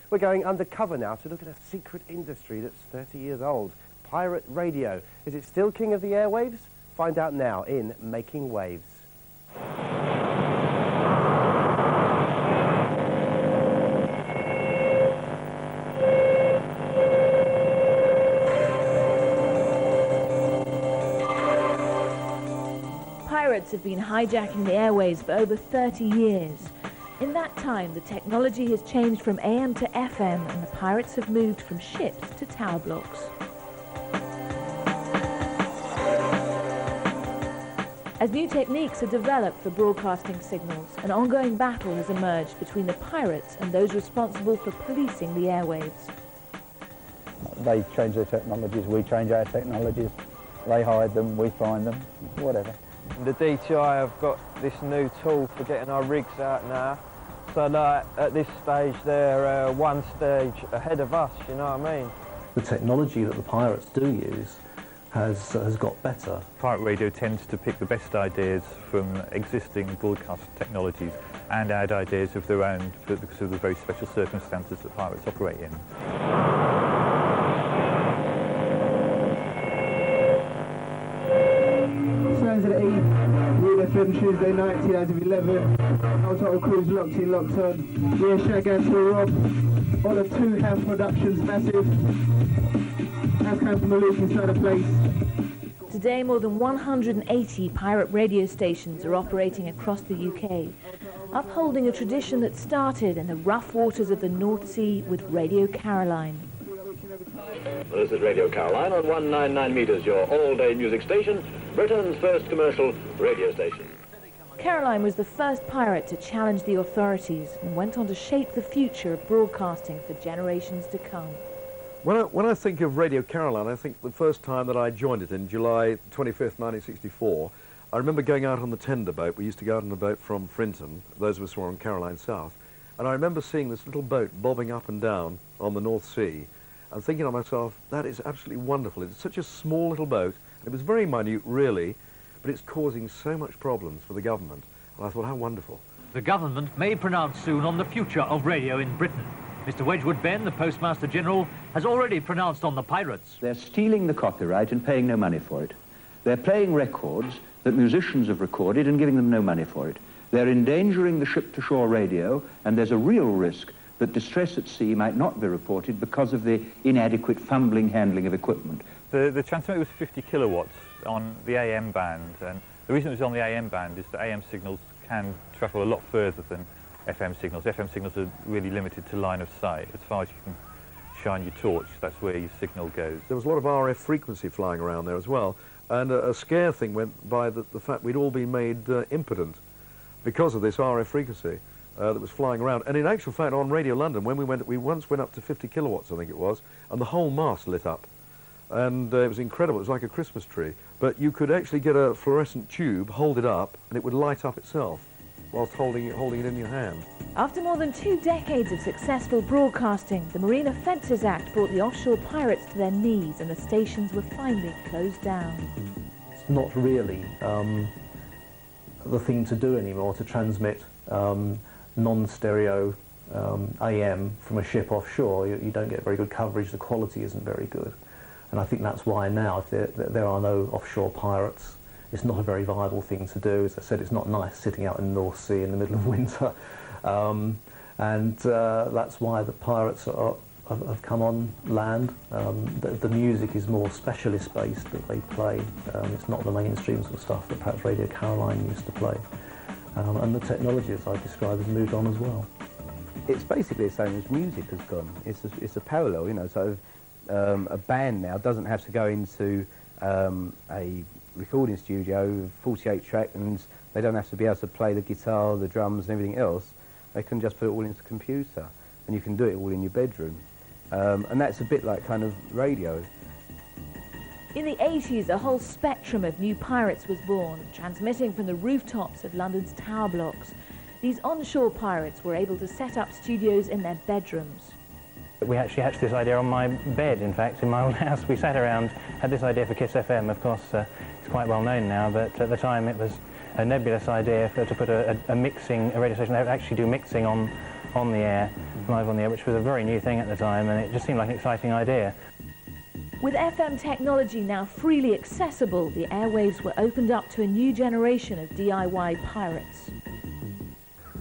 We're going undercover now to look at a secret industry that's 30 years old. Pirate radio. Is it still king of the airwaves? Find out now in Making Waves. Pirates have been hijacking the airwaves for over 30 years. In that time, the technology has changed from AM to FM, and the pirates have moved from ships to tower blocks. As new techniques are developed for broadcasting signals, an ongoing battle has emerged between the pirates and those responsible for policing the airwaves. They change their technologies, we change our technologies. They hide them, we find them, whatever. The DTI have got this new tool for getting our rigs out now. So that at this stage they're one stage ahead of us, you know what I mean? The technology that the pirates do use has got better. Pirate radio tends to pick the best ideas from existing broadcast technologies and add ideas of their own because of the very special circumstances that pirates operate in. Sounds of the E, Real FM Tuesday night, 2011. Hotel Cruise locked in, locked on. We're Shaggan to Rob. All of 2 House Productions, massive. House came from the loop inside the place. Today, more than 180 pirate radio stations are operating across the UK, upholding a tradition that started in the rough waters of the North Sea with Radio Caroline. This is Radio Caroline on 199 metres, your all-day music station, Britain's first commercial radio station. Caroline was the first pirate to challenge the authorities and went on to shape the future of broadcasting for generations to come. When I think of Radio Caroline, I think the first time that I joined it in July 25th, 1964, I remember going out on the tender boat. We used to go out on a boat from Frinton, those of us who were on Caroline South, and I remember seeing this little boat bobbing up and down on the North Sea and thinking to myself, that is absolutely wonderful. It's such a small little boat. It was very minute, really, but it's causing so much problems for the government. And I thought, how wonderful. The government may pronounce soon on the future of radio in Britain. Mr. Wedgwood Benn, the Postmaster General, has already pronounced on the pirates. They're stealing the copyright and paying no money for it. They're playing records that musicians have recorded and giving them no money for it. They're endangering the ship-to-shore radio, and there's a real risk that distress at sea might not be reported because of the inadequate fumbling handling of equipment. The transmitter was 50 kilowatts on the AM band, and the reason it was on the AM band is that AM signals can travel a lot further than FM signals. FM signals are really limited to line of sight. As far as you can shine your torch, that's where your signal goes. There was a lot of RF frequency flying around there as well, and a scare thing went by the fact we'd all been made impotent because of this RF frequency that was flying around. And in actual fact, on Radio London, when we once went up to 50 kilowatts, I think it was, and the whole mast lit up. And it was incredible. It was like a Christmas tree. But you could actually get a fluorescent tube, hold it up, and it would light up itself whilst holding it in your hand. After more than 2 decades of successful broadcasting, the Marine Offences Act brought the offshore pirates to their knees, and the stations were finally closed down. It's not really the thing to do anymore, to transmit non-stereo AM from a ship offshore. You don't get very good coverage, the quality isn't very good. And I think that's why now, if there are no offshore pirates, it's not a very viable thing to do. As I said, it's not nice sitting out in the North Sea in the middle of winter. That's why the pirates have come on land. The music is more specialist-based that they play. It's not the mainstream sort of stuff that perhaps Radio Caroline used to play. And the technology, as I described, has moved on as well. It's basically the same as music has gone. It's a parallel, you know, so a band now doesn't have to go into a recording studio with 48 tracks, and they don't have to be able to play the guitar, the drums and everything else. They can just put it all into the computer, and you can do it all in your bedroom. And that's a bit like kind of radio. In the 80s, a whole spectrum of new pirates was born, transmitting from the rooftops of London's tower blocks. These onshore pirates were able to set up studios in their bedrooms. We actually hatched this idea on my bed, in fact, in my old house. We sat around, had this idea for Kiss FM. Of course, it's quite well known now, but at the time it was a nebulous idea to put a radio station that would actually do mixing on on the air, live on the air, which was a very new thing at the time, and it just seemed like an exciting idea. With FM technology now freely accessible, the airwaves were opened up to a new generation of DIY pirates.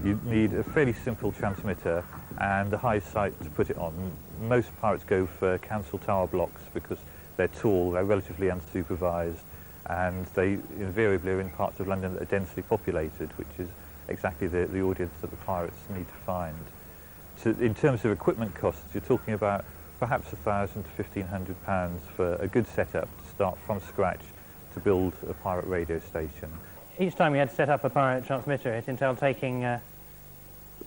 You need a fairly simple transmitter and a high site to put it on. Most pirates go for council tower blocks because they're tall, they're relatively unsupervised, and they invariably are in parts of London that are densely populated, which is exactly the audience that the pirates need to find. In terms of equipment costs, you're talking about perhaps £1,000 to £1,500 for a good setup to start from scratch to build a pirate radio station. Each time we had to set up a pirate transmitter, it entailed taking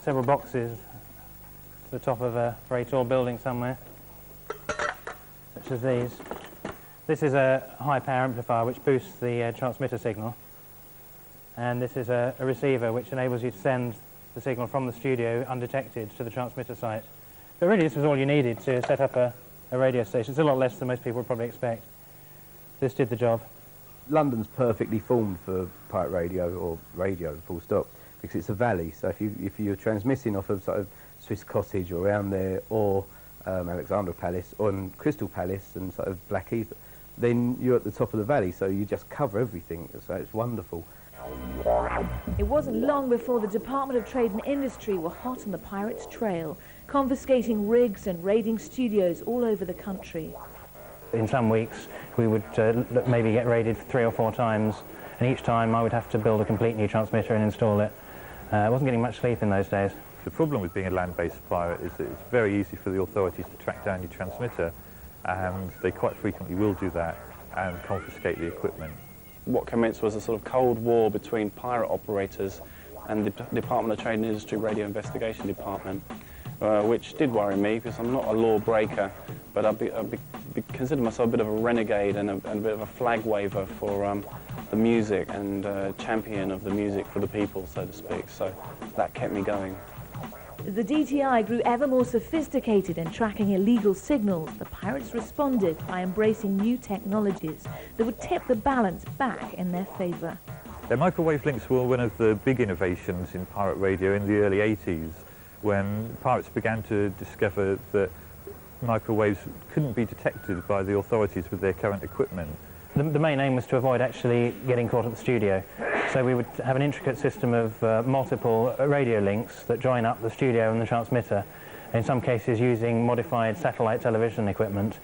several boxes to the top of a very tall building somewhere, such as these. This is a high power amplifier which boosts the transmitter signal, and this is a receiver which enables you to send the signal from the studio undetected to the transmitter site. But really this was all you needed to set up a radio station. It's a lot less than most people would probably expect. This did the job. London's perfectly formed for pirate radio, or radio full stop, because it's a valley. So if you're transmitting off of sort of Swiss Cottage or around there, or Alexandra Palace, or Crystal Palace and sort of Blackheath, then you're at the top of the valley, so you just cover everything, so it's wonderful. It wasn't long before the Department of Trade and Industry were hot on the pirates' trail, confiscating rigs and raiding studios all over the country. In some weeks we would maybe get raided 3 or 4 times, and each time I would have to build a complete new transmitter and install it. I wasn't getting much sleep in those days. The problem with being a land-based pirate is that it's very easy for the authorities to track down your transmitter, and they quite frequently will do that and confiscate the equipment. What commenced was a sort of cold war between pirate operators and the Department of Trade and Industry Radio Investigation Department, which did worry me because I'm not a lawbreaker, but I consider myself a bit of a renegade and a bit of a flag waver for the music and champion of the music for the people, so to speak. So that kept me going. The DTI grew ever more sophisticated in tracking illegal signals. The pirates responded by embracing new technologies that would tip the balance back in their favour. The microwave links were one of the big innovations in pirate radio in the early 80s, when pirates began to discover that microwaves couldn't be detected by the authorities with their current equipment. The main aim was to avoid actually getting caught at the studio. So we would have an intricate system of multiple radio links that join up the studio and the transmitter, in some cases using modified satellite television equipment,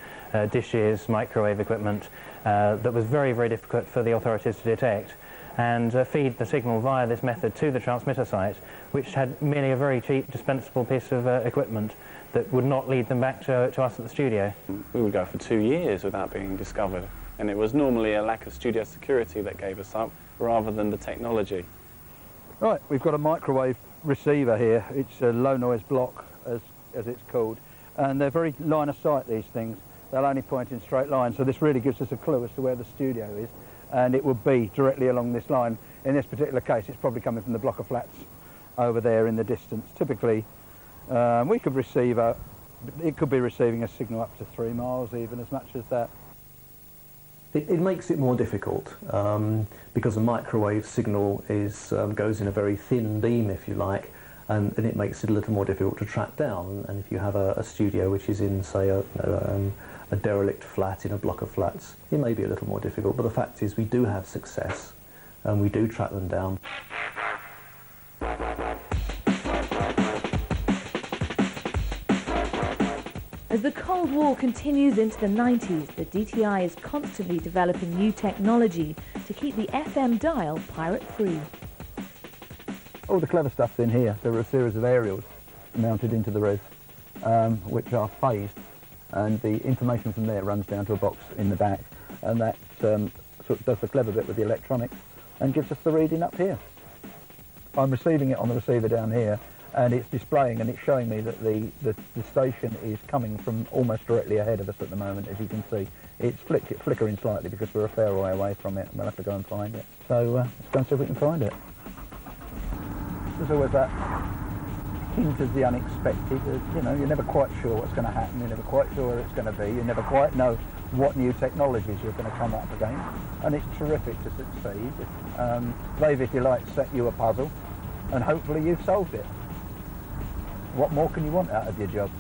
dishes, microwave equipment, that was very, very difficult for the authorities to detect, and feed the signal via this method to the transmitter site, which had merely a very cheap, dispensable piece of equipment that would not lead them back to us at the studio. We would go for 2 years without being discovered, and it was normally a lack of studio security that gave us up, rather than the technology. Right, we've got a microwave receiver here. It's a low noise block, as it's called, and they're very line of sight, these things. They'll only point in straight lines, so this really gives us a clue as to where the studio is, and it would be directly along this line. In this particular case, it's probably coming from the block of flats over there in the distance. Typically, we could receive it could be receiving a signal up to 3 miles, even as much as that. It makes it more difficult because the microwave signal goes in a very thin beam, if you like, and it makes it a little more difficult to track down. And if you have a studio which is in, say, a derelict flat in a block of flats, it may be a little more difficult. But the fact is, we do have success, and we do track them down. As the Cold War continues into the 90s, the DTI is constantly developing new technology to keep the FM dial pirate-free. All the clever stuff's in here. There are a series of aerials mounted into the roof, which are phased, and the information from there runs down to a box in the back, and that sort of does the clever bit with the electronics and gives us the reading up here. I'm receiving it on the receiver down here, and it's displaying and it's showing me that the station is coming from almost directly ahead of us at the moment, as you can see. It's flickering slightly because we're a fair way away from it, and we'll have to go and find it. So let's go and see if we can find it. There's always that hint of the unexpected. You know, you're never quite sure what's going to happen, you're never quite sure where it's going to be, you never quite know what new technologies you're going to come up against, and it's terrific to succeed. They've, if you like, set you a puzzle, and hopefully you've solved it. what more can you want out of your job?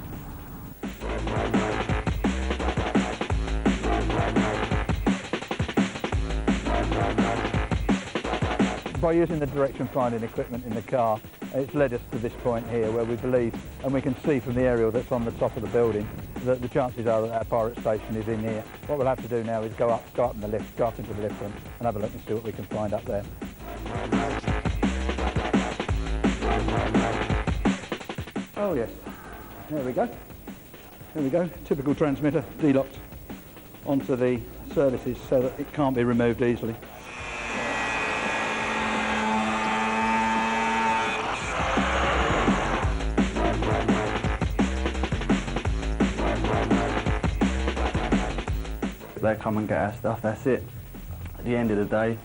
By using the direction finding equipment in the car, it's led us to this point here where we believe, and we can see from the aerial that's on the top of the building, that the chances are that our pirate station is in here. What we'll have to do now is go up in the lift, go up into the lift room and have a look and see what we can find up there. Oh yes, there we go. There we go, typical transmitter, de-locked onto the services so that it can't be removed easily. They come and get our stuff, that's it. At the end of the day,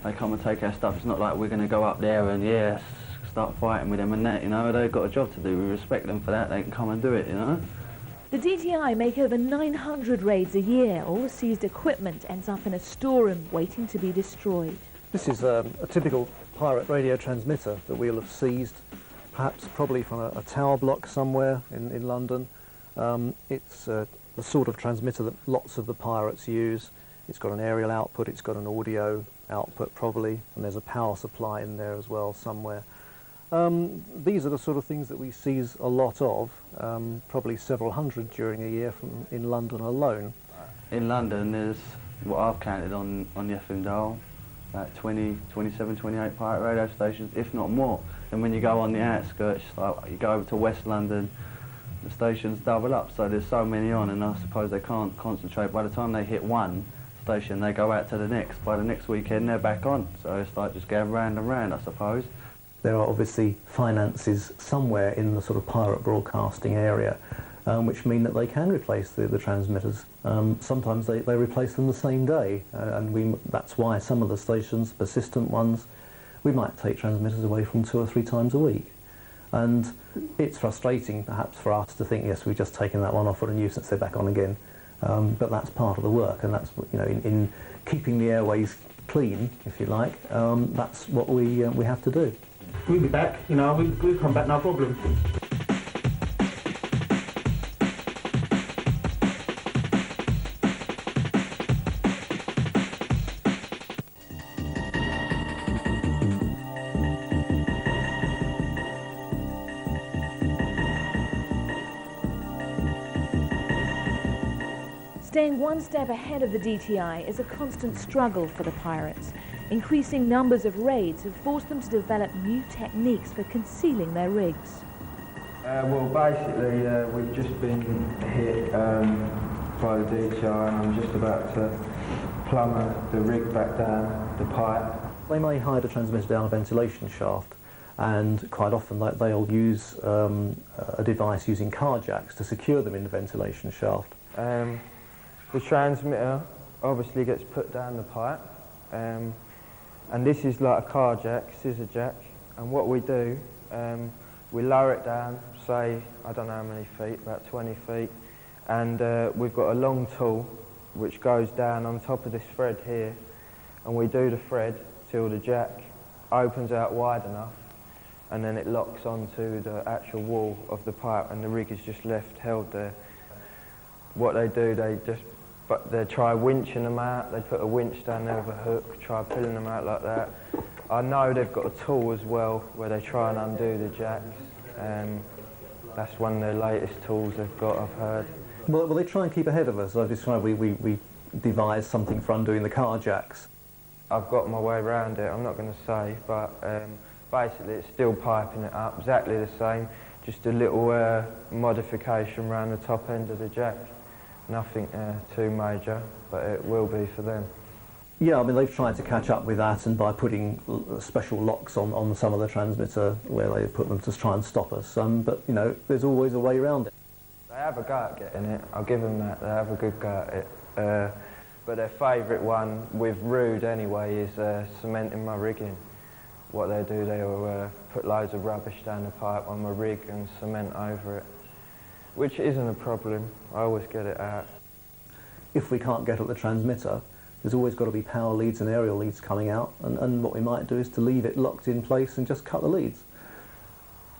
they come and take our stuff. It's not like we're going to go up there and, yeah, start fighting with them and that, you know. They've got a job to do. We respect them for that. They can come and do it, you know. The DTI make over 900 raids a year. All the seized equipment ends up in a storeroom waiting to be destroyed. This is a typical pirate radio transmitter that we'll have seized, perhaps probably from a tower block somewhere in London. It's the sort of transmitter that lots of the pirates use. It's got an aerial output, it's got an audio output probably, and there's a power supply in there as well somewhere. These are the sort of things that we seize a lot of, probably several hundred during a year in London alone. In London there's, what I've counted on the FM dial, about 20, 27, 28 pirate radio stations, if not more. And when you go on the outskirts, like you go over to West London, the stations double up, so there's so many on, and I suppose they can't concentrate. By the time they hit one station, they go out to the next. By the next weekend, they're back on. So it's like just going round and round, I suppose. There are obviously finances somewhere in the sort of pirate broadcasting area, which mean that they can replace the transmitters. Sometimes they replace them the same day, and that's why some of the stations, persistent ones, we might take transmitters away from 2 or 3 times a week. And it's frustrating perhaps for us to think, yes, we've just taken that one off for a nuisance, they're back on again. But that's part of the work, and that's, you know, in keeping the airways clean, if you like, that's what we have to do. We'll be back, you know, we'll come back, no problem. Staying one step ahead of the DTI is a constant struggle for the pirates. Increasing numbers of raids have forced them to develop new techniques for concealing their rigs. Well, basically, we've just been hit by the DTI, and I'm just about to plumb the rig back down the pipe. They may hide a transmitter down a ventilation shaft, and quite often they'll use a device using car jacks to secure them in the ventilation shaft. The transmitter obviously gets put down the pipe, and this is like a car jack, scissor jack, and what we do, we lower it down, say, I don't know how many feet, about 20 feet, and we've got a long tool which goes down on top of this thread here, and we do the thread till the jack opens out wide enough, and then it locks onto the actual wall of the pipe, and the rig is just left held there. What they do, they try winching them out. They put a winch down there with a hook, try pulling them out like that. I know they've got a tool as well where they try and undo the jacks. That's one of their latest tools they've got, I've heard. Well, they try and keep ahead of us. I've described we devised something for undoing the car jacks. I've got my way around it, I'm not going to say, but basically it's still piping it up, exactly the same, just a little modification around the top end of the jack. Nothing too major, but it will be for them. Yeah, I mean, they've tried to catch up with that, and by putting special locks on some of the transmitter where they put them to try and stop us. But, you know, there's always a way around it. They have a go at getting it, I'll give them that, they have a good go at it. But their favourite one, with Rude anyway, is cementing my rigging. What they do, they'll put loads of rubbish down the pipe on my rig and cement over it. Which isn't a problem, I always get it out. If we can't get at the transmitter, there's always got to be power leads and aerial leads coming out, and what we might do is to leave it locked in place and just cut the leads.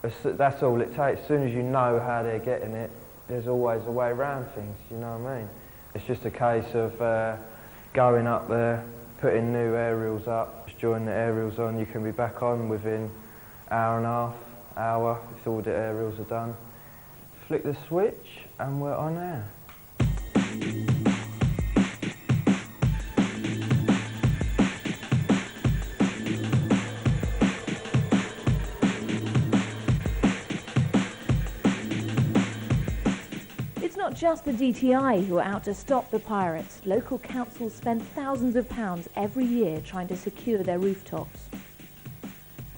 That's all it takes. As soon as you know how they're getting it, there's always a way around things, you know what I mean? It's just a case of going up there, putting new aerials up, just join the aerials on, you can be back on within hour and a half, hour, if all the aerials are done. Flick the switch and we're on air. It's not just the DTI who are out to stop the pirates. Local councils spend thousands of pounds every year trying to secure their rooftops.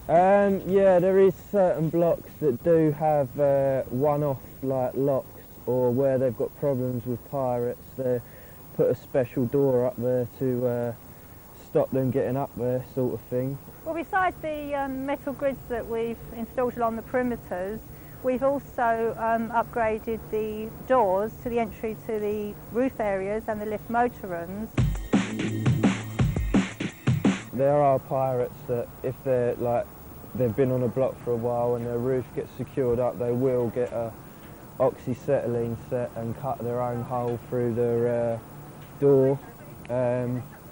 Yeah, there is certain blocks that do have one-off like locks, or where they've got problems with pirates, they put a special door up there to stop them getting up there, sort of thing. Well, besides the metal grids that we've installed along the perimeters, we've also upgraded the doors to the entry to the roof areas and the lift motor rooms. There are pirates that, if they've been on a block for a while and their roof gets secured up, they will get a oxyacetylene set and cut their own hole through their door,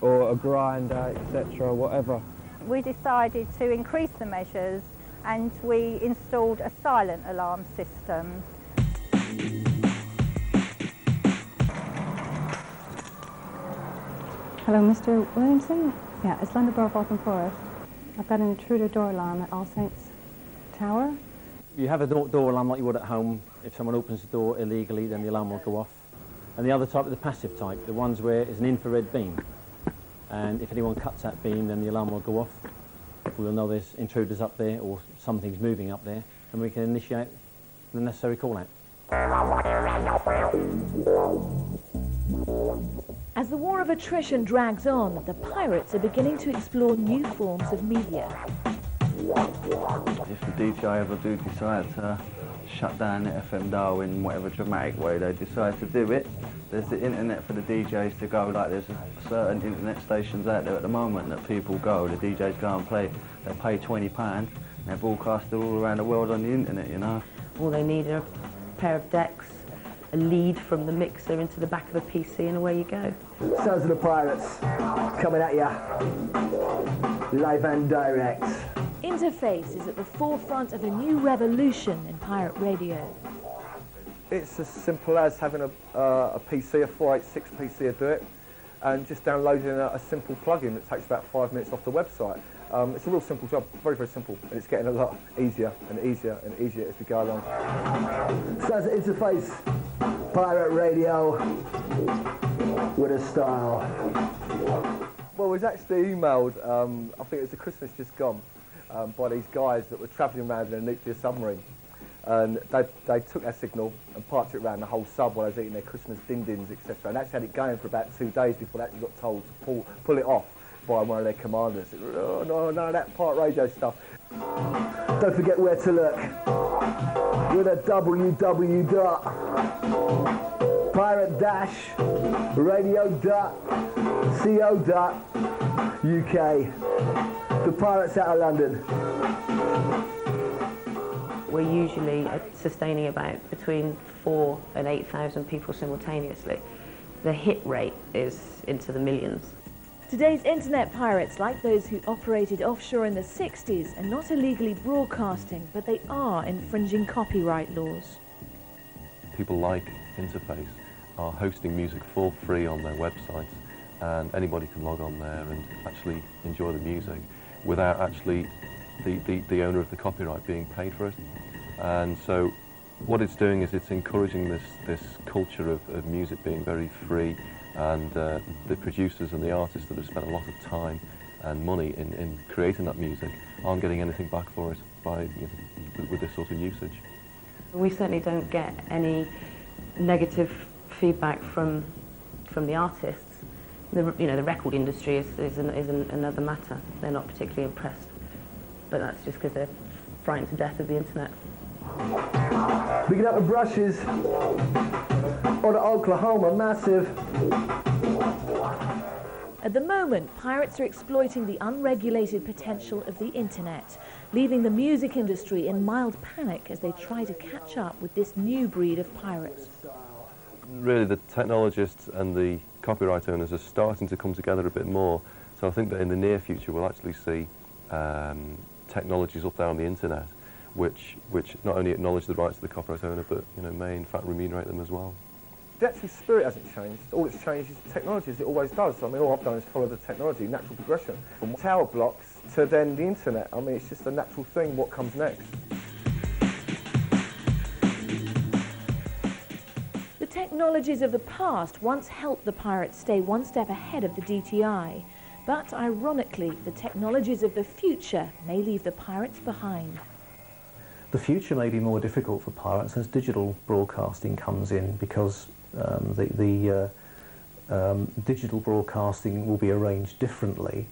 or a grinder, etc., whatever. We decided to increase the measures and we installed a silent alarm system. Hello, Mr. Williamson? Yeah, it's London Borough of Waltham Forest. I've got an intruder door alarm at All Saints Tower. You have a door alarm like you would at home. If someone opens the door illegally, then the alarm will go off. And the other type is the passive type, the ones where it's an infrared beam. And if anyone cuts that beam, then the alarm will go off. We'll know there's intruders up there or something's moving up there, and we can initiate the necessary call-out. As the war of attrition drags on, the pirates are beginning to explore new forms of media. If the DTI ever do decide to shut down the FM dial in whatever dramatic way they decide to do it, there's the internet for the DJs to go. Like, there's certain internet stations out there at the moment that people go, the DJs go and play. They pay £20 and they broadcast it all around the world on the internet, you know. All they need are a pair of decks, a lead from the mixer into the back of a PC, and away you go. Sons of the Pirates, coming at ya, live and direct. Interface is at the forefront of a new revolution in pirate radio. It's as simple as having a PC, a 486 PC to do it, and just downloading a simple plugin that takes about 5 minutes off the website. It's a real simple job, very, very simple, and it's getting a lot easier and easier and easier as we go along. Sons of Interface, pirate radio with a style. Well, we was actually emailed, I think it was the Christmas just gone, by these guys that were travelling around in a nuclear submarine. And they took our signal and parked it around the whole sub while they was eating their Christmas din-dins, etc. And actually had it going for about 2 days before they actually got told to pull it off by one of their commanders. Oh, no, none of that pirate radio stuff. Don't forget where to look. With a www.pirate-radio.co.uk. The Pirates out of London. We're usually sustaining about between 4,000 and 8,000 people simultaneously. The hit rate is into the millions. Today's internet pirates, like those who operated offshore in the 60s, are not illegally broadcasting, but they are infringing copyright laws. People like Interface are hosting music for free on their websites, and anybody can log on there and actually enjoy the music without actually the owner of the copyright being paid for it. And so what it's doing is it's encouraging this culture of music being very free, and the producers and the artists that have spent a lot of time and money in creating that music aren't getting anything back for it by, with this sort of usage. We certainly don't get any negative feedback from the artists. The record industry is another matter. They're not particularly impressed, but that's just because they're frightened to death of the internet. Picking up the brushes on Oklahoma, massive. At the moment, pirates are exploiting the unregulated potential of the internet, leaving the music industry in mild panic as they try to catch up with this new breed of pirates. Really, the technologists and the copyright owners are starting to come together a bit more. So I think that in the near future we'll actually see technologies up there on the internet which not only acknowledge the rights of the copyright owner, but may in fact remunerate them as well. The actual spirit hasn't changed. All it's changed is technology, as it always does. I mean, all I've done is follow the technology, natural progression. From tower blocks to then the internet. I mean, it's just a natural thing, what comes next. The technologies of the past once helped the pirates stay one step ahead of the DTI. But ironically, the technologies of the future may leave the pirates behind. The future may be more difficult for pirates as digital broadcasting comes in, because the digital broadcasting will be arranged differently,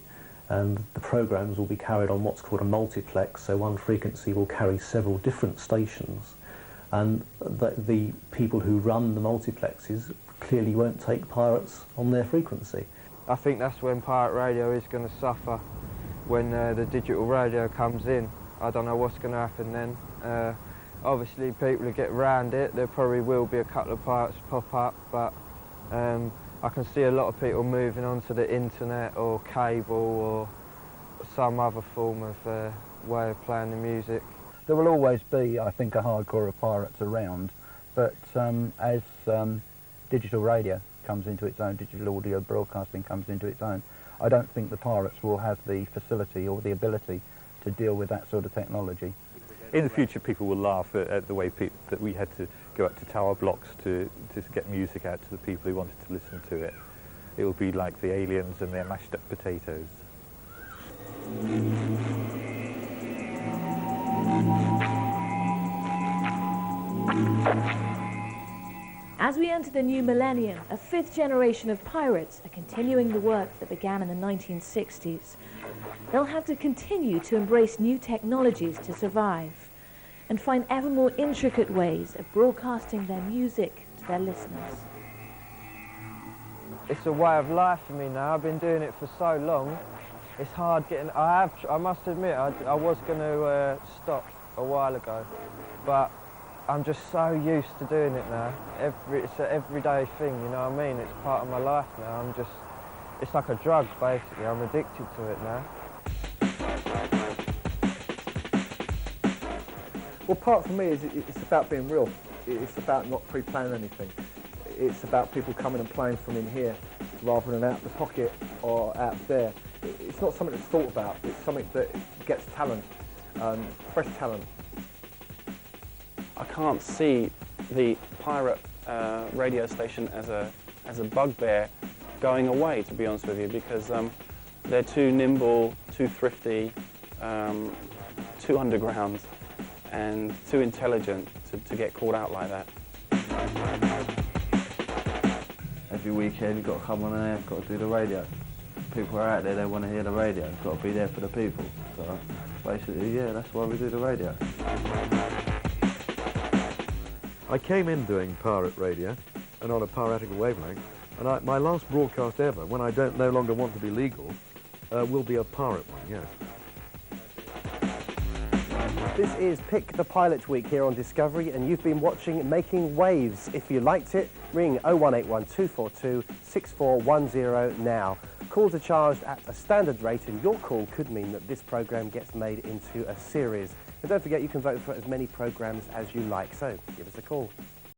and the programs will be carried on what's called a multiplex, so one frequency will carry several different stations, and the people who run the multiplexes clearly won't take pirates on their frequency. I think that's when pirate radio is going to suffer, when the digital radio comes in. I don't know what's going to happen then. Obviously people will get around it, there probably will be a couple of pirates pop up, but I can see a lot of people moving on to the internet or cable or some other form of way of playing the music. There will always be, I think, a hardcore of pirates around, but as digital radio comes into its own, digital audio broadcasting comes into its own, I don't think the pirates will have the facility or the ability to deal with that sort of technology. In the future, people will laugh at the way that we had to go up to tower blocks to get music out to the people who wanted to listen to it. It will be like the aliens and their mashed up potatoes. As we enter the new millennium, a fifth generation of pirates are continuing the work that began in the 1960s. They'll have to continue to embrace new technologies to survive and find ever more intricate ways of broadcasting their music to their listeners. It's a way of life for me now. I've been doing it for so long. It's hard getting... I must admit, I was going to stop a while ago, but I'm just so used to doing it now. It's an everyday thing, you know what I mean? It's part of my life now. It's like a drug, basically. I'm addicted to it now. Well, part for me is it's about being real. It's about not pre-planning anything. It's about people coming and playing from in here rather than out the pocket or out there. It's not something that's thought about. It's something that gets talent, fresh talent. I can't see the pirate radio station as a bugbear going away, to be honest with you, because they're too nimble, too thrifty, too underground, and too intelligent to get caught out like that. Every weekend you've got to come on there, you've got to do the radio. People are out there, they want to hear the radio, you've got to be there for the people. So basically, yeah, that's why we do the radio. I came in doing pirate radio and on a piratical wavelength, and my last broadcast ever, when I no longer want to be legal, will be a pirate one, yes. This is Pick the Pilot Week here on Discovery, and you've been watching Making Waves. If you liked it, ring 0181 242 6410 now. Calls are charged at a standard rate, and your call could mean that this programme gets made into a series. And don't forget, you can vote for as many programmes as you like, so give us a call.